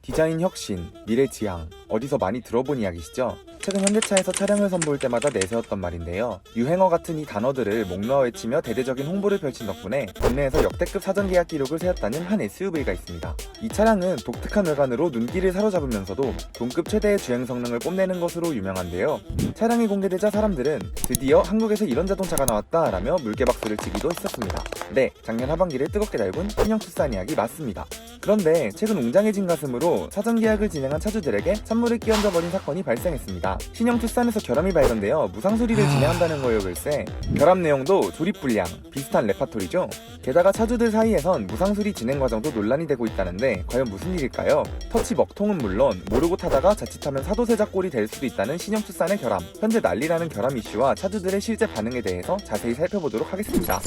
디자인 혁신, 미래 지향, 어디서 많이 들어본 이야기시죠? 최근 현대차에서 차량을 선보일 때마다 내세웠던 말인데요. 유행어 같은 이 단어들을 목 놓아 외치며 대대적인 홍보를 펼친 덕분에 국내에서 역대급 사전 계약 기록을 세웠다는 한 SUV가 있습니다. 이 차량은 독특한 외관으로 눈길을 사로잡으면서도 동급 최대의 주행 성능을 뽐내는 것으로 유명한데요. 차량이 공개되자 사람들은 드디어 한국에서 이런 자동차가 나왔다 라며 물개박수를 치기도 했었습니다. 네, 작년 하반기를 뜨겁게 달군 신형 투싼 이야기 맞습니다. 그런데 최근 웅장해진 가슴으로 사전 계약을 진행한 차주들에게 찬물을 끼얹어 버린 사건이 발생했습니다. 신형 투싼에서 결함이 발견되어 무상 수리를 진행한다는 거예요. 글쎄, 결함 내용도 조립 불량, 비슷한 레파토리죠. 게다가 차주들 사이에선 무상 수리 진행 과정도 논란이 되고 있다는데 과연 무슨 일일까요? 터치 먹통은 물론 모르고 타다가 자칫하면 사도세자 꼴이 될 수도 있다는 신형 투싼의 결함, 현재 난리라는 결함 이슈와 차주들의 실제 반응에 대해서 자세히 살펴보도록 하겠습니다.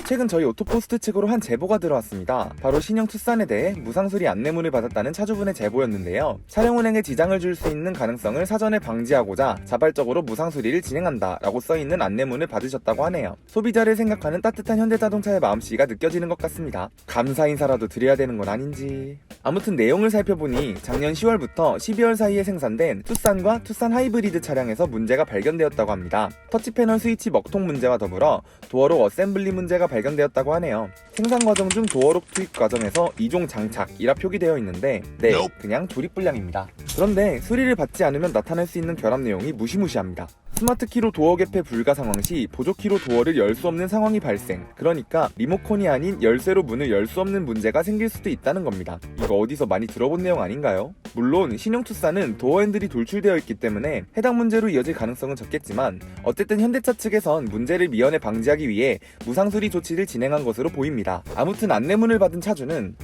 최근 저희 오토포스트 측으로 한 제보가 들어왔습니다. 바로 신형 투싼에 대해 무상수리 안내문을 받았다는 차주분의 제보였는데요. 차량 운행에 지장을 줄 수 있는 가능성을 사전에 방지하고자 자발적으로 무상수리를 진행한다 라고 써있는 안내문을 받으셨다고 하네요. 소비자를 생각하는 따뜻한 현대자동차의 마음씨가 느껴지는 것 같습니다. 감사 인사라도 드려야 되는 건 아닌지. 아무튼 내용을 살펴보니 작년 10월부터 12월 사이에 생산된 투싼과 투싼 하이브리드 차량에서 문제가 발견되었다고 합니다. 터치패널 스위치 먹통 문제와 더불어 도어록 어셈블리 문제가 발견되었다고 하네요. 생산 과정 중 도어록 투입 과정에서 2종 장착이라 표기되어 있는데 네, 그냥 조립 불량입니다. 그런데 수리를 받지 않으면 나타날 수 있는 결함 내용이 무시무시합니다. 스마트키로 도어 개폐 불가 상황 시 보조키로 도어를 열 수 없는 상황이 발생. 그러니까 리모컨이 아닌 열쇠로 문을 열 수 없는 문제가 생길 수도 있다는 겁니다. 이거 어디서 많이 들어본 내용 아닌가요? 물론 신형 투싼은 도어 핸들이 돌출되어 있기 때문에 해당 문제로 이어질 가능성은 적겠지만 어쨌든 현대차 측에선 문제를 미연에 방지하기 위해 무상수리 조치를 진행한 것으로 보입니다. 아무튼 안내문을 받은 차주는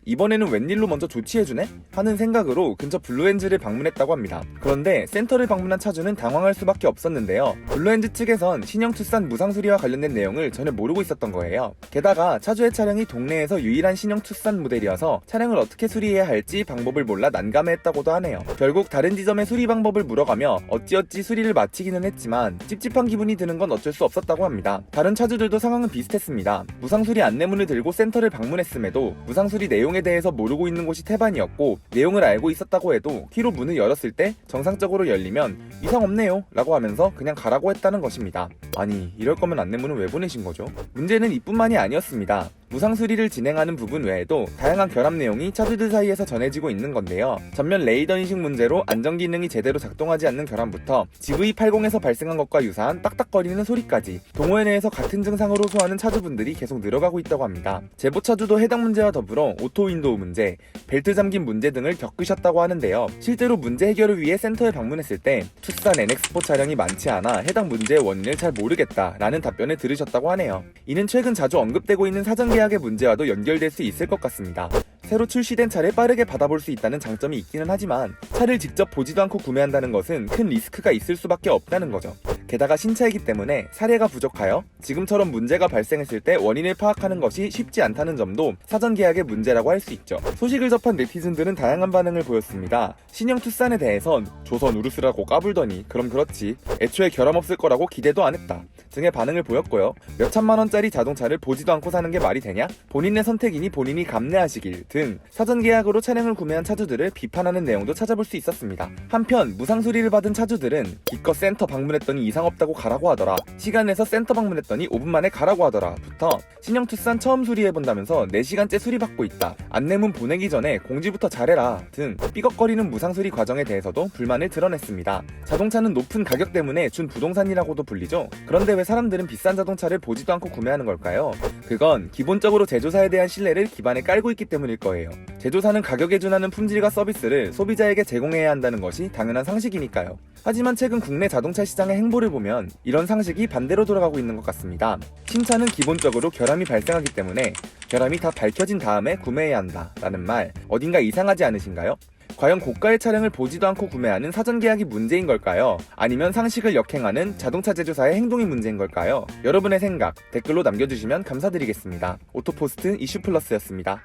이번에는 웬일로 먼저 조치해주네? 하는 생각으로 근처 블루엔즈를 방문했다고 합니다. 그런데 센터를 방문한 차주는 당황할 수밖에 없었는데요. 블루엔즈 측에선 신형 투싼 무상수리와 관련된 내용을 전혀 모르고 있었던 거예요. 게다가 차주의 차량이 동네에서 유일한 신형 투싼 모델이어서 차량을 어떻게 수리해야 할지 방법을 몰라 난감해했다고도 하네요. 결국 다른 지점의 수리 방법을 물어가며 어찌어찌 수리를 마치기는 했지만 찝찝한 기분이 드는 건 어쩔 수 없었다고 합니다. 다른 차주들도 상황은 비슷했습니다. 무상수리 안내문을 들고 센터를 방문했음에도 무상수리 내용에 대해서 모르고 있는 곳이 태반이었고 내용을 알고 있었다고 해도 키로 문을 열었을 때 정상적으로 열리면 이상 없네요 라고 하면서 그냥 가라고 했다는 것입니다. 아니, 이럴 거면 안내문을 왜 보내신 거죠? 문제는 이뿐만이 아니었습니다. 무상수리를 진행하는 부분 외에도 다양한 결함 내용이 차주들 사이에서 전해지고 있는 건데요. 전면 레이더 인식 문제로 안전기능이 제대로 작동하지 않는 결함부터 GV80에서 발생한 것과 유사한 딱딱거리는 소리까지 동호회 내에서 같은 증상으로 호소하는 차주분들이 계속 늘어가고 있다고 합니다. 제보 차주도 해당 문제와 더불어 오토 윈도우 문제, 벨트 잠김 문제 등을 겪으셨다고 하는데요. 실제로 문제 해결을 위해 센터에 방문했을 때 투싼 NX4 차량이 많지 않아 해당 문제의 원인을 잘 모르겠다라는 답변을 들으셨다고 하네요. 이는 최근 자주 언급되고 있는 사전 계약의 문제와도 연결될 수 있을 것 같습니다. 새로 출시된 차를 빠르게 받아볼 수 있다는 장점이 있기는 하지만 차를 직접 보지도 않고 구매한다는 것은 큰 리스크가 있을 수밖에 없다는 거죠. 게다가 신차이기 때문에 사례가 부족하여 지금처럼 문제가 발생했을 때 원인을 파악하는 것이 쉽지 않다는 점도 사전 계약의 문제라고 할 수 있죠. 소식을 접한 네티즌들은 다양한 반응을 보였습니다. 신형 투싼에 대해선 조선 우르스라고 까불더니 그럼 그렇지, 애초에 결함 없을 거라고 기대도 안 했다 등의 반응을 보였고요. 몇 천만 원짜리 자동차를 보지도 않고 사는 게 말이 되냐? 본인의 선택이니 본인이 감내하시길 등 사전 계약으로 차량을 구매한 차주들을 비판하는 내용도 찾아볼 수 있었습니다. 한편 무상수리를 받은 차주들은 기껏 센터 방문했더니 이상 없다고 가라고 하더라, 시간 내서 센터 방문했더니 5분 만에 가라고 하더라 부터 신형 투싼 처음 수리해본다면서 4시간째 수리받고 있다, 안내문 보내기 전에 공지부터 잘해라 등 삐걱거리는 무상수리 과정에 대해서도 불만을 드러냈습니다. 자동차는 높은 가격 때문에 준 부동산이라고도 불리죠. 그런데 왜 사람들은 비싼 자동차를 보지도 않고 구매하는 걸까요? 그건 기본적으로 제조사에 대한 신뢰를 기반에 깔고 있기 때문일 거예요. 제조사는 가격에 준하는 품질과 서비스를 소비자에게 제공해야 한다는 것이 당연한 상식이니까요. 하지만 최근 국내 자동차 시장의 행보를 보면 이런 상식이 반대로 돌아가고 있는 것 같습니다. 신차는 기본적으로 결함이 발생하기 때문에 결함이 다 밝혀진 다음에 구매해야 한다 라는 말, 어딘가 이상하지 않으신가요? 과연 고가의 차량을 보지도 않고 구매하는 사전 계약이 문제인 걸까요? 아니면 상식을 역행하는 자동차 제조사의 행동이 문제인 걸까요? 여러분의 생각 댓글로 남겨주시면 감사드리겠습니다. 오토포스트 이슈플러스였습니다.